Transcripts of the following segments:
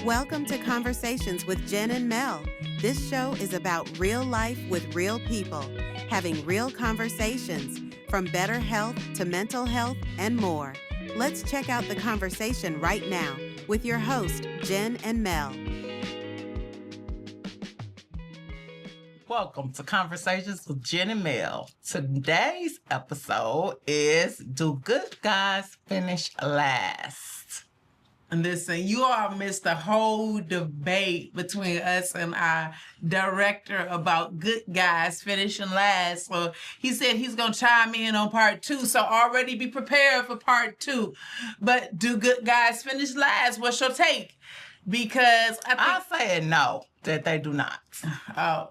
Welcome to Conversations with Jen and Mel. This show is about real life with real people, having real conversations, from better health to mental health and more. Let's check out the conversation right now with your host, Jen and Mel. Welcome to Conversations with Jen and Mel. Today's episode is Do Good Guys Finish Last? Listen, you all missed the whole debate between us and our director about good guys finishing last. So he said he's going to chime in on part 2. So already be prepared for part 2. But do good guys finish last? What's your take? Because I said no, that they do not. Oh,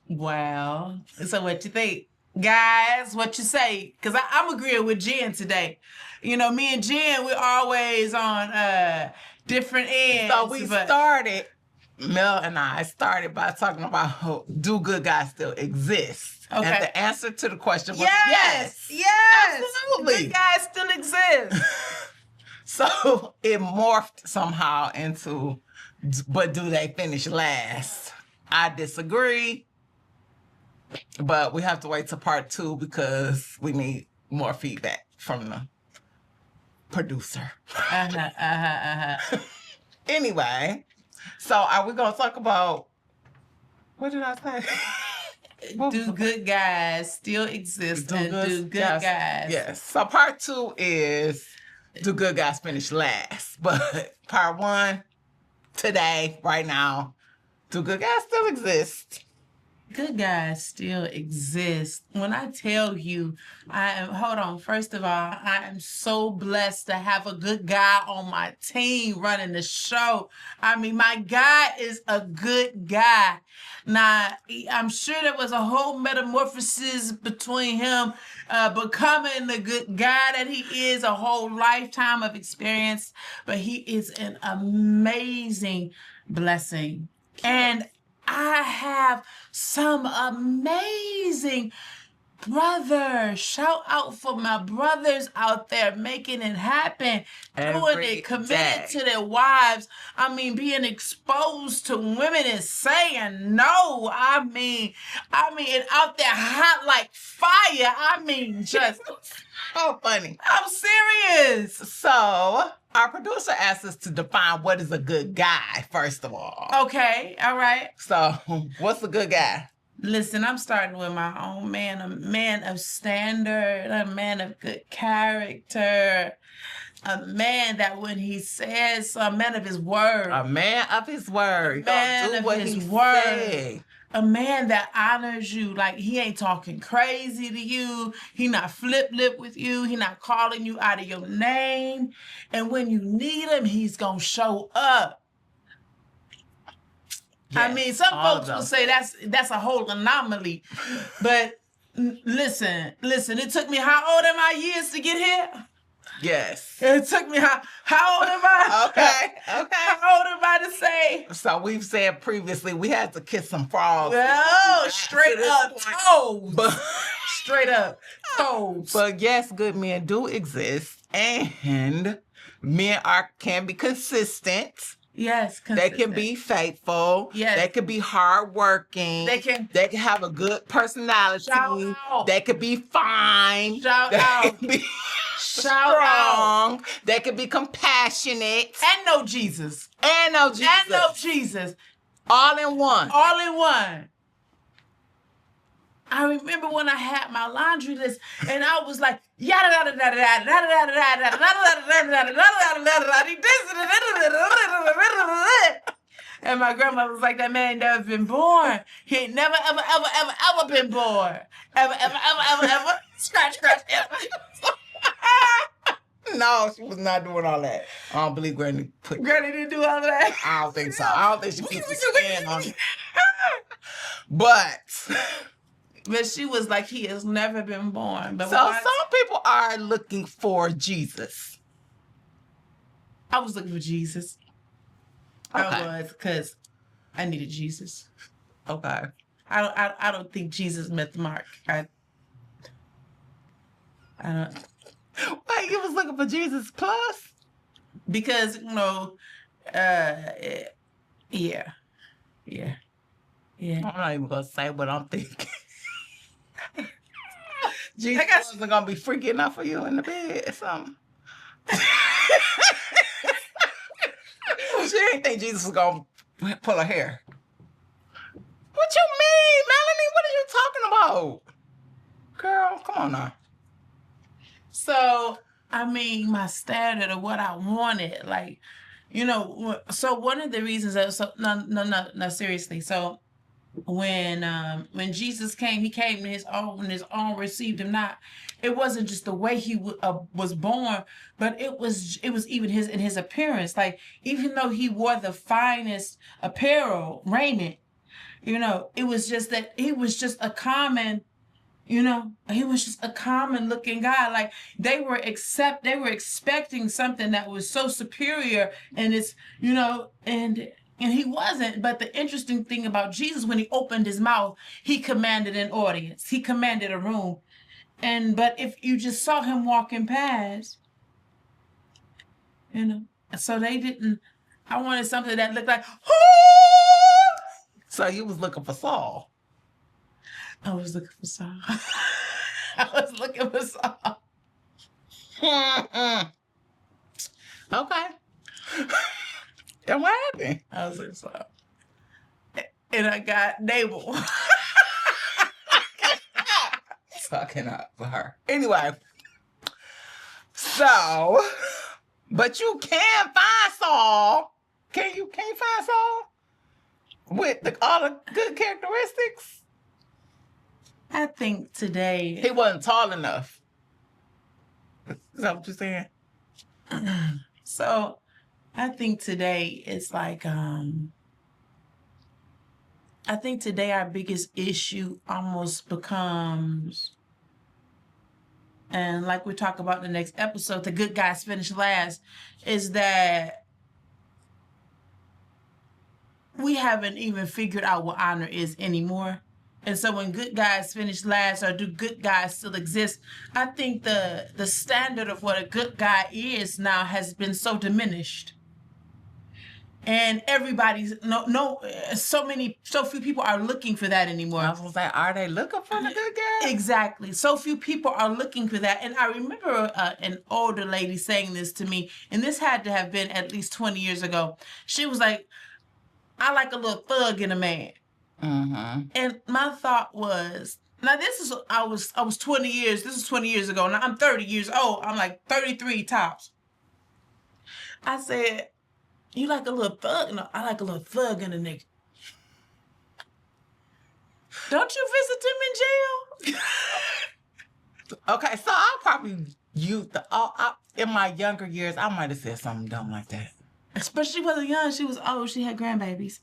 well, so what you think? Guys, what you say? Because I'm agreeing with Jen today. You know, me and Jen, we're always on different ends. So Mel and I started by talking about do good guys still exist? Okay. And the answer to the question was yes. Absolutely. Good guys still exist. So it morphed somehow into, but do they finish last? I disagree. But we have to wait till part 2 because we need more feedback from the producer. Anyway, so are we going to talk about, what did I say? Do good guys still exist do good guys? Yes. So part 2 is do good guys finish last? But part 1, today, right now, do good guys still exist? Good guys still exist. When I tell you, first of all, I am so blessed to have a good guy on my team running the show. I mean, my guy is a good guy. Now, I'm sure there was a whole metamorphosis between him becoming the good guy that he is, a whole lifetime of experience, but he is an amazing blessing. And I have some amazing brothers. Shout out for my brothers out there making it happen, doing it, committed to their wives. I mean, being exposed to women and saying no. I mean, and out there hot like fire. I mean, just so funny. I'm serious. So our producer asked us to define what is a good guy, first of all. Okay, all right. So what's a good guy? Listen, I'm starting with my own man, a man of standard, a man of good character, a man that when he says, a man of his word. A man of his word. Man of his word. A man that honors you, like he ain't talking crazy to you. He not flip-lip with you. He not calling you out of your name. And when you need him, he's going to show up. Yes, I mean, some folks will say that's a whole anomaly. But listen, it took me how old am I years to get here? Yes. It took me how old am I? Okay. How old am I to say? So we've said previously we had to kiss some frogs. Well, straight up toes. Straight up toes. But yes, good men do exist. And men can be consistent. Yes, consistent. They can be faithful. Yes. They can be hardworking. They can have a good personality. Shout out. They could be fine. Shout out. Shout strong. Out. They could be compassionate. And know Jesus. All in one. I remember when I had my laundry list and I was like, yada yada yada yada yada yada yada. And my grandmother was like, that man ain't never been born. He ain't never, ever, ever, ever, ever been born. Ever. Scratch, ever. No, she was not doing all that. I don't believe Granny didn't do all that. I don't think so. I don't think she put the skin on it. But she was like, he has never been born. But so some people are looking for Jesus. I was looking for Jesus. Okay. I was, because I needed Jesus. Okay. I don't think Jesus met the mark. I don't. Wait, you was looking for Jesus plus? Because, Yeah. I'm not even gonna say what I'm thinking. Jesus wasn't gonna be freaky enough for you in the bed or something. She didn't think Jesus was gonna pull her hair. What you mean, Melanie? What are you talking about? Girl, come on now. So, I mean, my standard of what I wanted, like, so one of the reasons that, no, seriously. So when Jesus came, he came to his own, and his own received him not. It wasn't just the way he was born, but it was even his appearance. Like, even though he wore the finest apparel, raiment, it was just that he was just a common. He was just a common looking guy. Like, they were expecting something that was so superior, and and he wasn't. But the interesting thing about Jesus, when he opened his mouth, he commanded an audience. He commanded a room. But if you just saw him walking past, so they didn't. I wanted something that looked like, So you was looking for Saul. I was looking for Saul. I was looking for Saul. Okay. And what happened? I was looking for Saul. And I got Nabal. Sucking up for her. Anyway. So, but you can find Saul. Can't find Saul? With all the good characteristics? I think today. He wasn't tall enough. Is that what you're saying? So, I think today it's like, I think today our biggest issue almost becomes, and like we talk about in the next episode, the good guys finish last, is that we haven't even figured out what honor is anymore. And so when good guys finish last, or do good guys still exist, I think the standard of what a good guy is now has been so diminished. And everybody's so few people are looking for that anymore. I was gonna say, are they looking for the good guy? Exactly. So few people are looking for that. And I remember an older lady saying this to me, and this had to have been at least 20 years ago. She was like, I like a little thug in a man. Mm-hmm. And my thought was, now I was 20 years, this is 20 years ago. Now I'm 30 years old. I'm like 33 tops. I said, you like a little thug? No, I like a little thug in a nigga. Don't you visit him in jail? Okay, so I'll probably in my younger years, I might have said something dumb like that. Especially when young, she was old, she had grandbabies.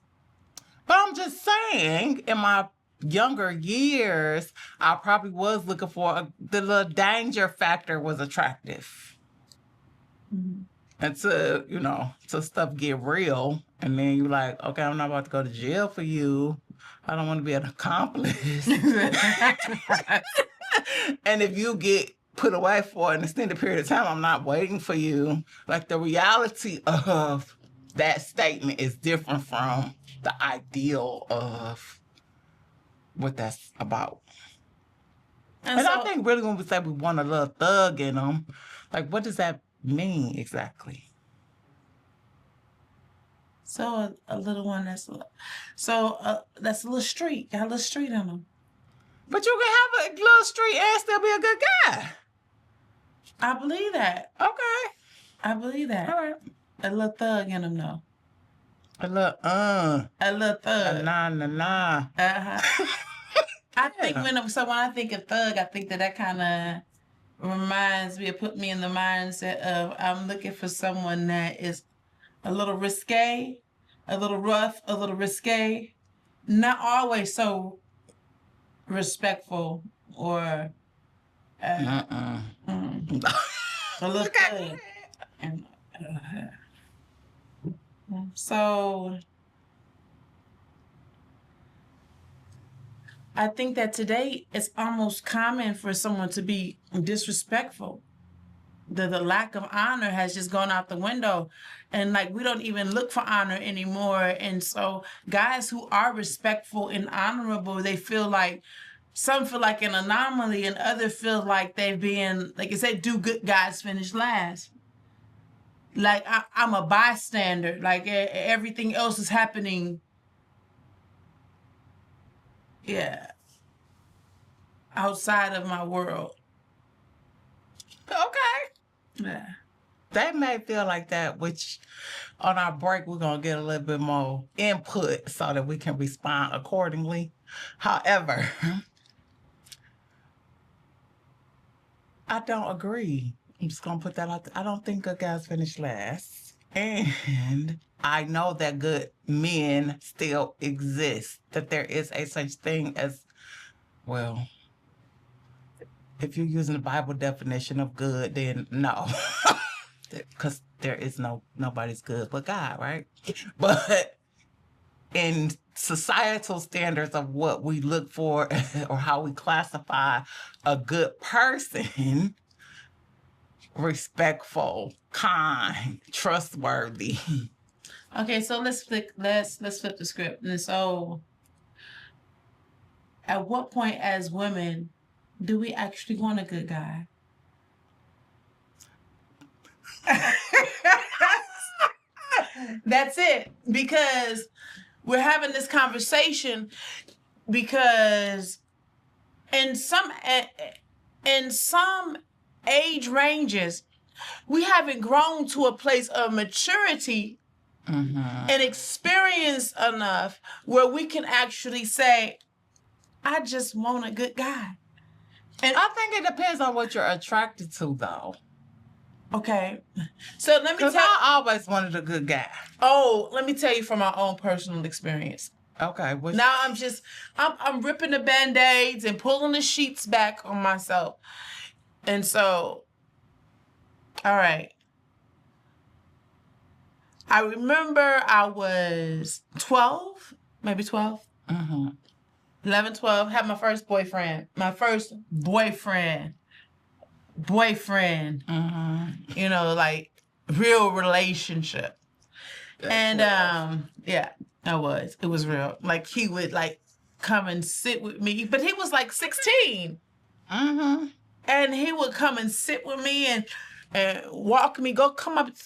But I'm just saying, in my younger years, I probably was looking for the little danger factor was attractive. Mm-hmm. Until, till stuff get real. And then you're like, okay, I'm not about to go to jail for you. I don't want to be an accomplice. And if you get put away for an extended period of time, I'm not waiting for you. Like, the reality of that statement is different from the ideal of what that's about. And so, I think really when we say we want a little thug in them, like, what does that mean exactly? So a little one that's a little street, got a little street in them. But you can have a little street and still be a good guy. I believe that. Okay. I believe that. All right. A little thug in them, though. A little thug. A nah. Uh-huh. I think when I think of thug, I think that kind of reminds me, put me in the mindset of I'm looking for someone that is a little risque, a little rough, a little risque, not always so respectful or a little thug. And, so I think that today it's almost common for someone to be disrespectful. the lack of honor has just gone out the window, and like we don't even look for honor anymore. And so guys who are respectful and honorable, they feel like, some feel like an anomaly, and others feel like they've been, like you said, do good guys finish last. Like I'm a bystander, like everything else is happening, yeah, outside of my world. Okay. Yeah. They may feel like that, which on our break, we're going to get a little bit more input so that we can respond accordingly. However, I don't agree. I'm just going to put that out there. I don't think good guys finish last. And I know that good men still exist, that there is a such thing as, well, if you're using the Bible definition of good, then no. Because there is nobody's good but God, right? But in societal standards of what we look for or how we classify a good person, respectful, kind, trustworthy. Okay, so let's flip the script. And so, at what point as women do we actually want a good guy? That's it. Because we're having this conversation because in some age ranges, we haven't grown to a place of maturity and experience enough where we can actually say, I just want a good guy. And I think it depends on what you're attracted to, though. Okay. So let me Because I always wanted a good guy. Oh, let me tell you from my own personal experience. Okay. Now I'm ripping the Band-Aids and pulling the sheets back on myself. And so, all right. I remember I was 12, maybe 12. 11, 12, had my first boyfriend. You know, like real relationship. And yeah, it was real. Like he would like come and sit with me, but he was like 16. And he would come and sit with me and walk me,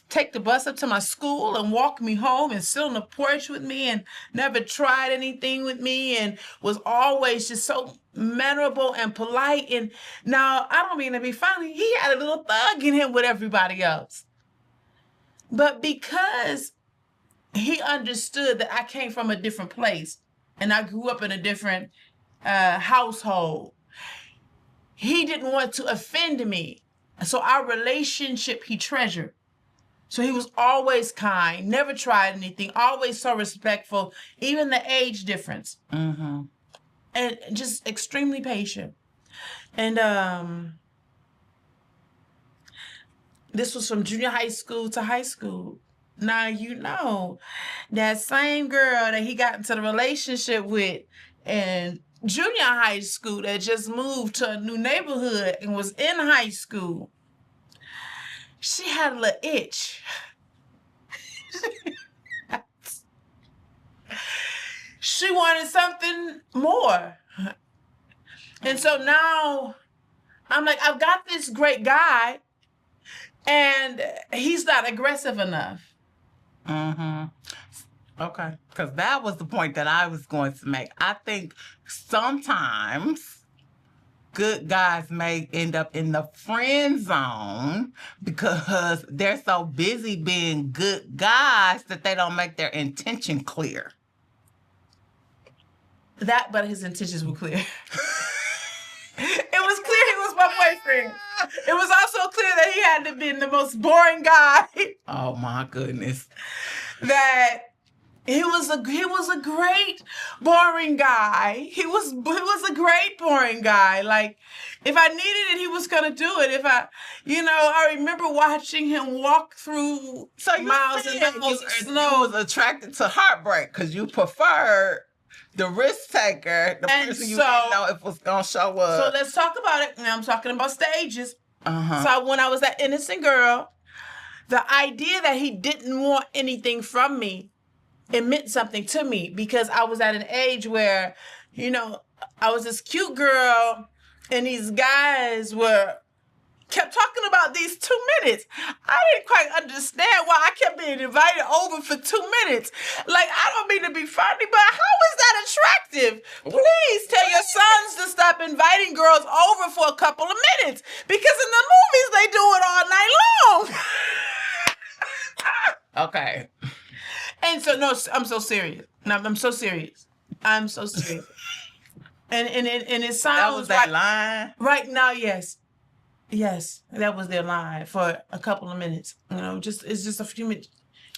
take the bus up to my school and walk me home and sit on the porch with me, and never tried anything with me, and was always just so mannerable and polite. And now, I don't mean to be funny, he had a little thug in him with everybody else. But because he understood that I came from a different place and I grew up in a different household, he didn't want to offend me. So our relationship he treasured. So he was always kind, never tried anything, always so respectful, even the age difference. And just extremely patient. And this was from junior high school to high school. Now, you know, that same girl that he got into the relationship with in junior high school that just moved to a new neighborhood and was in high school, she had a little itch. She wanted something more. And so now I'm like, I've got this great guy and he's not aggressive enough. Okay. Because that was the point that I was going to make. I think sometimes good guys may end up in the friend zone because they're so busy being good guys that they don't make their intention clear. But his intentions were clear. It was clear he was my boyfriend. It was also clear that he had to be the most boring guy. Oh my goodness. That he was a great boring guy. He was a great boring guy. Like, if I needed it, he was gonna do it. I remember watching him walk through miles and miles of snow. You was attracted to heartbreak because you preferred the risk taker, the person you didn't know if was gonna show up. So let's talk about it. Now I'm talking about stages. So when I was that innocent girl, the idea that he didn't want anything from me, it meant something to me because I was at an age where, I was this cute girl and these guys kept talking about these 2 minutes. I didn't quite understand why I kept being invited over for 2 minutes. Like, I don't mean to be funny, but how is that attractive? Please tell your sons to stop inviting girls over for a couple of minutes because in the movies they do it all night long. Okay. And so, no, I'm so serious. No, I'm so serious. I'm so serious. And it sounds That was that line? Right now, yes. Yes, that was their line for a couple of minutes. It's just a few minutes.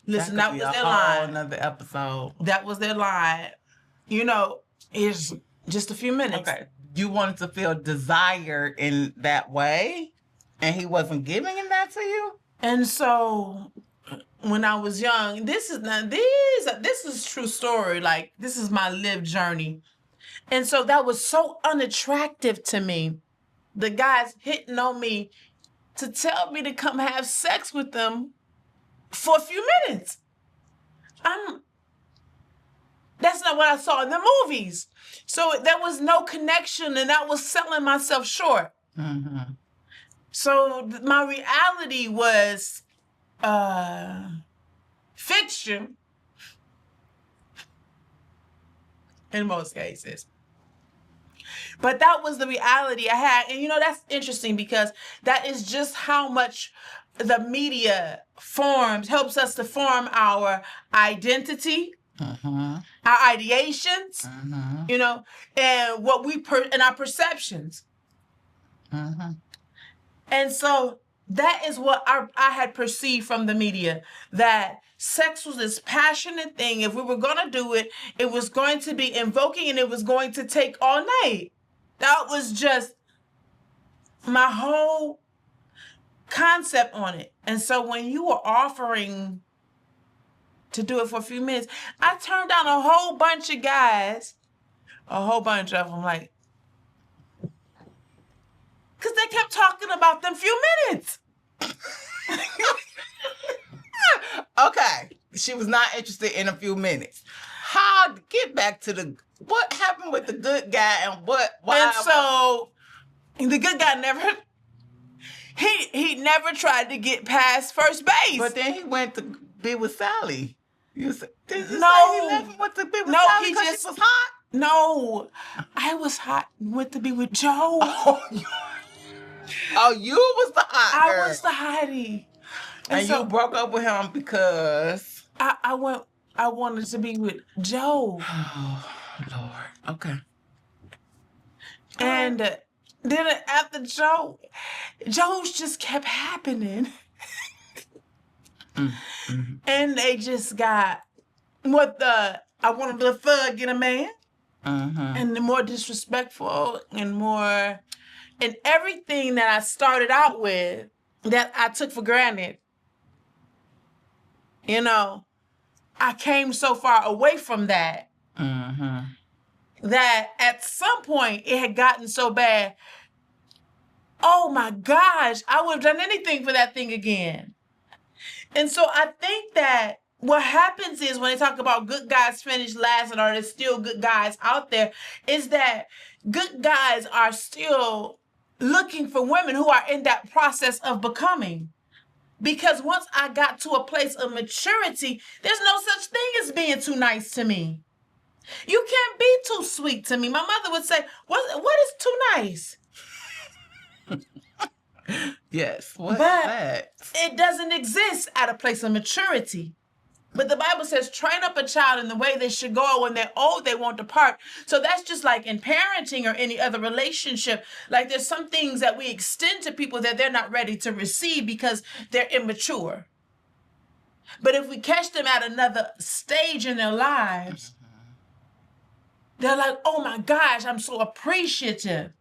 Listen, that was their line. Another episode. That was their line. It's just a few minutes. Okay. You wanted to feel desire in that way, and he wasn't giving that to you? And so when I was young, this is true story. Like, this is my lived journey. And so that was so unattractive to me. The guys hitting on me to tell me to come have sex with them for a few minutes. That's not what I saw in the movies. So there was no connection, and I was selling myself short. Mm-hmm. So my reality was fiction in most cases. But that was the reality I had. And that's interesting because that is just how much the media helps us to form our identity, our ideations, and what and our perceptions. And so that is what I had perceived from the media, that sex was this passionate thing. If we were going to do it, it was going to be invoking and it was going to take all night. That was just my whole concept on it. And so when you were offering to do it for a few minutes, I turned down a whole bunch of guys, a whole bunch of them, like, because they kept talking about them few minutes. Okay. She was not interested in a few minutes. How to get back to what happened with the good guy and why? And so the good guy he never tried to get past first base. But then he went to be with Sally. Did you say he left and went to be with Sally because she was hot? No, I was hot and went to be with Joe. Oh, you was the hot girl. I was the hottie. And so, you broke up with him because I wanted to be with Joe. Oh, Lord. Okay. And then after Joe's just kept happening. And they just got I wanted to thug in a man. And the more disrespectful and more, and everything that I started out with that I took for granted. I came so far away from that that at some point it had gotten so bad. Oh my gosh, I would have done anything for that thing again. And so I think that what happens is when they talk about good guys finish last and are there still good guys out there, is that good guys are still looking for women who are in that process of becoming. Because once I got to a place of maturity, there's no such thing as being too nice to me. You can't be too sweet to me. My mother would say, what is too nice? Yes, what's that? It doesn't exist at a place of maturity. But the Bible says, train up a child in the way they should go. When they're old, they won't depart. So that's just like in parenting or any other relationship. Like there's some things that we extend to people that they're not ready to receive because they're immature. But if we catch them at another stage in their lives, they're like, oh my gosh, I'm so appreciative.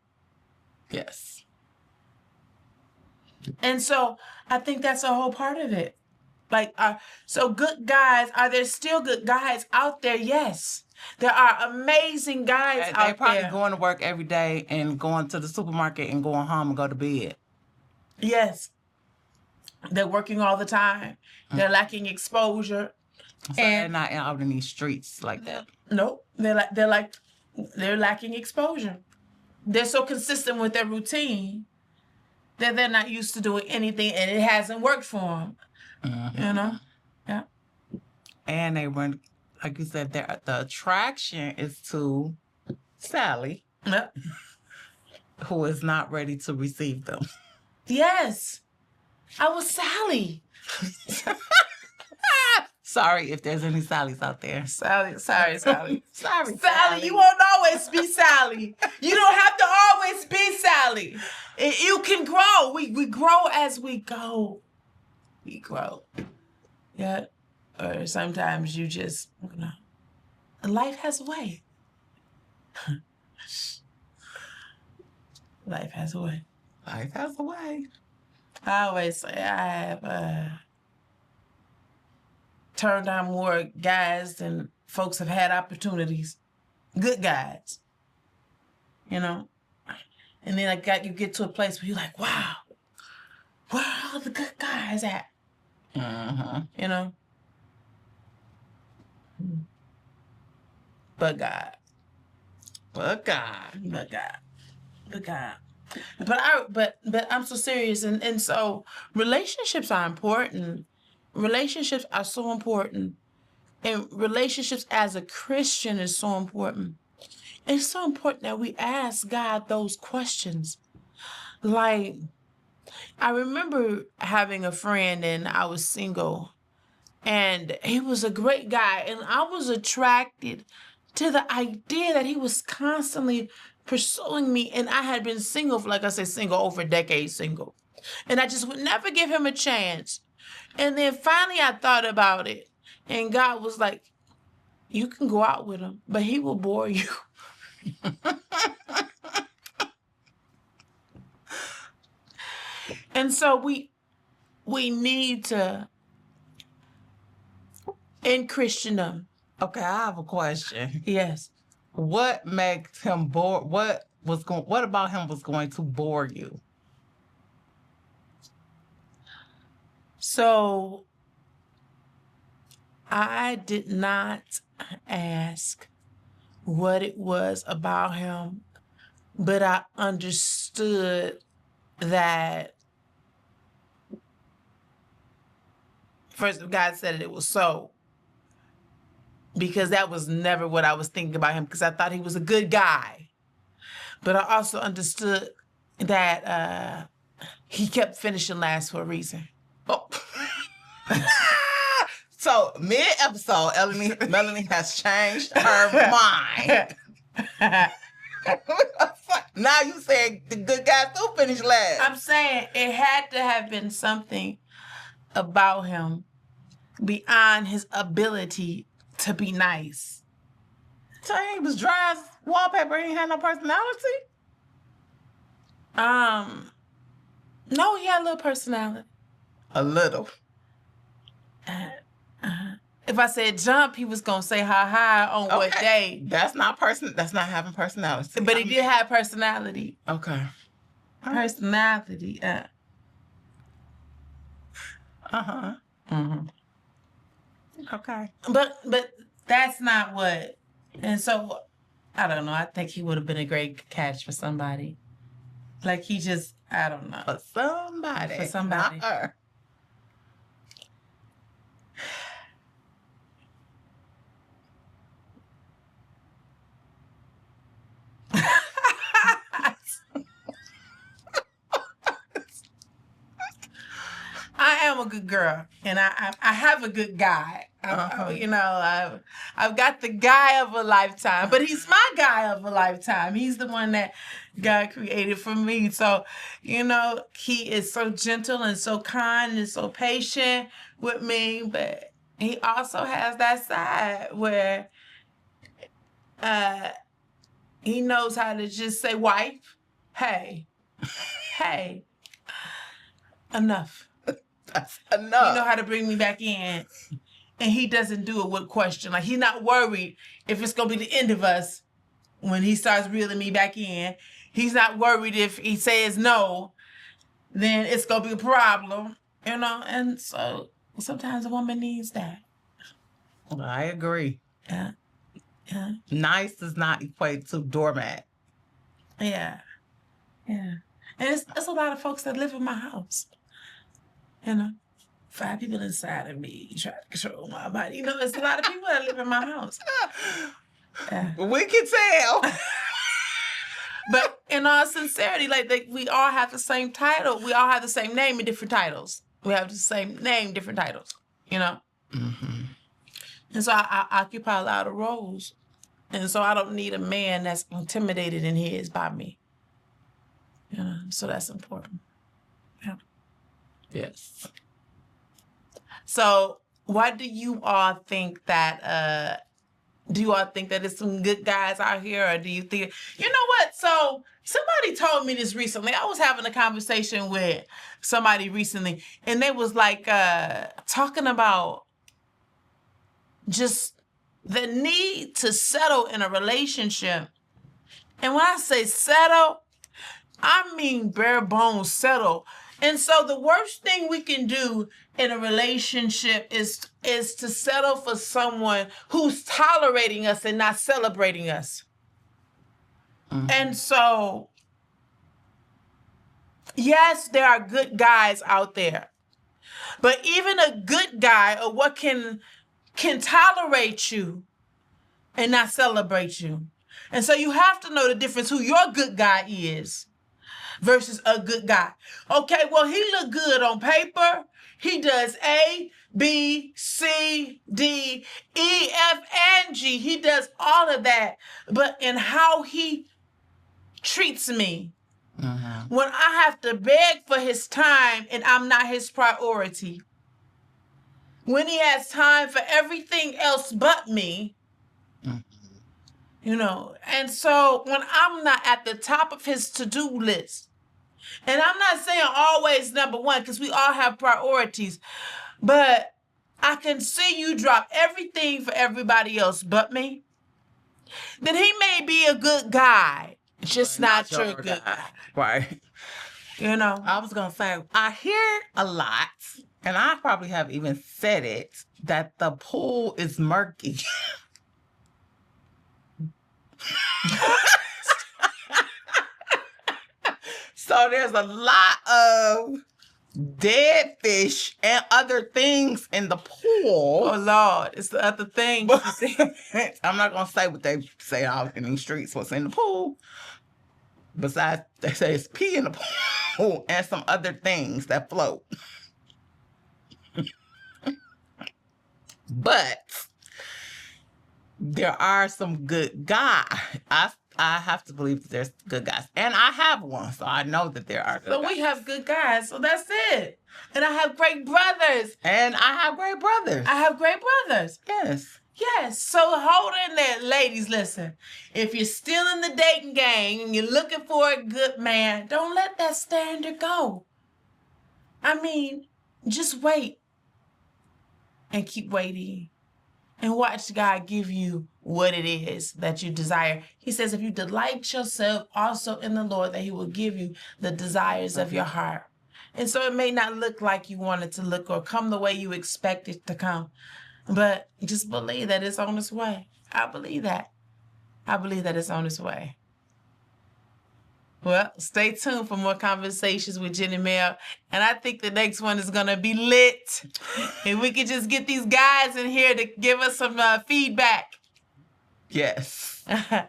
Yes. And so I think that's a whole part of it. Like, so good guys, are there still good guys out there? Yes. There are amazing guys out there. They're probably going to work every day and going to the supermarket and going home and go to bed. Yes. They're working all the time. They're lacking exposure. So they're not out in these streets like that. Nope. They're lacking exposure. They're so consistent with their routine that they're not used to doing anything, and it hasn't worked for them. You know? Yeah. And they run, like you said, the attraction is to Sally, Yep. who is not ready to receive them. Yes. I was Sally. Sorry if there's any Sallys out there. Sorry. Sorry, Sally, Sally. you won't always be Sally. You don't have to always be Sally. You can grow. We grow as we go. We grow. Yeah. Or sometimes you just, life has a way. Life has a way. Life has a way. I always say I have turned down more guys than folks have had opportunities. Good guys. You know? And then you get to a place where you're like, wow, where are all the good guys at? You know? But God. But I'm so serious, and so relationships are important. Relationships are so important, and relationships as a Christian is so important. It's so important that we ask God those questions. Like, I remember having a friend, and I was single, and he was a great guy, and I was attracted to the idea that he was constantly pursuing me, and I had been single for, like I said, single over a decade, single. And I just would never give him a chance. And then finally I thought about it, and God was like, you can go out with him, but he will bore you. And so we need to, in Christendom. Okay, I have a question. Yes. What makes him bore? What about him was going to bore you? So I did not ask what it was about him, but I understood that first God said it was so. Because that was never what I was thinking about him, because I thought he was a good guy. But I also understood that he kept finishing last for a reason. Oh. So mid-episode, Melanie has changed her mind. Now you saying the good guys do finish last. I'm saying it had to have been something about him beyond his ability to be nice. So he was dry as wallpaper. He ain't had no personality. No, he had a little personality. A little. If I said jump, he was gonna say hi on what day. That's not having personality. But he did have personality. Okay. Personality. Okay. But that's not what. And so I don't know. I think he would have been a great catch for somebody. Like he just, I don't know. For somebody. Not her. I am a good girl, and I have a good guy. I've got the guy of a lifetime, but he's my guy of a lifetime. He's the one that God created for me. So, he is so gentle and so kind and so patient with me, but he also has that side where he knows how to just say, wife, hey, enough. That's enough. You know how to bring me back in. And he doesn't do it with question. Like, he's not worried if it's going to be the end of us when he starts reeling me back in. He's not worried if he says no. then it's gonna be a problem, and so sometimes a woman needs that. I agree. Yeah. Nice does not equate to doormat. Yeah. And it's a lot of folks that live in my house. 5 people inside of me trying to control my body. It's a lot of people that live in my house. Yeah. We can tell. But in all sincerity, we all have the same title. We all have the same name in different titles. We have the same name, different titles, Mm-hmm. And so I occupy a lot of roles. And so I don't need a man that's intimidated in his by me. So that's important. Yeah. Yes. So why do you all think that, there's some good guys out here, or do you think, you know what? So somebody told me this recently. I was having a conversation with somebody recently, and they was talking about just the need to settle in a relationship. And when I say settle, I mean bare bones settle. And so the worst thing we can do in a relationship is to settle for someone who's tolerating us and not celebrating us. Mm-hmm. And so, yes, there are good guys out there. But even a good guy, or what can tolerate you and not celebrate you. And so you have to know the difference who your good guy is versus a good guy. Okay, well, he look good on paper. He does A, B, C, D, E, F, and G. He does all of that. But in how he treats me, when I have to beg for his time and I'm not his priority, when he has time for everything else but me, and so when I'm not at the top of his to-do list, and I'm not saying always number one, because we all have priorities, but I can see you drop everything for everybody else but me, then he may be a good guy, just not your good guy. Right. I was going to say, I hear a lot, and I probably have even said it, that the pool is murky. So there's a lot of dead fish and other things in the pool. Oh, Lord. It's the other things. I'm not going to say what they say out in the streets, what's in the pool. Besides, they say it's pee in the pool and some other things that float. But there are some good guys. I have to believe that there's good guys. And I have one, so I know that there are good guys. So we have good guys, so that's it. And I have great brothers. And I have great brothers. I have great brothers. Yes. Yes. So hold in there, ladies, listen. If you're still in the dating game and you're looking for a good man, don't let that standard go. I mean, just wait. And keep waiting. And watch God give you what it is that you desire. He says, if you delight yourself also in the Lord, that he will give you the desires of your heart. And so it may not look like you want it to look or come the way you expect it to come. But just believe that it's on its way. I believe that. I believe that it's on its way. Well, stay tuned for more conversations with Jen and Mel. And I think the next one is going to be lit. And we can just get these guys in here to give us some feedback. Yes.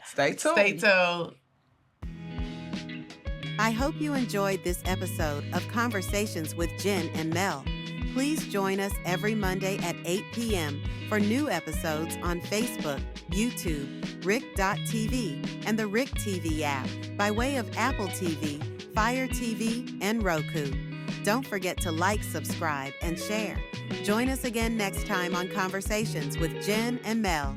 Stay tuned. Stay tuned. I hope you enjoyed this episode of Conversations with Jen and Mel. Please join us every Monday at 8 p.m. for new episodes on Facebook, YouTube, Rick.tv, and the Rick TV app by way of Apple TV, Fire TV, and Roku. Don't forget to like, subscribe, and share. Join us again next time on Conversations with Jen and Mel.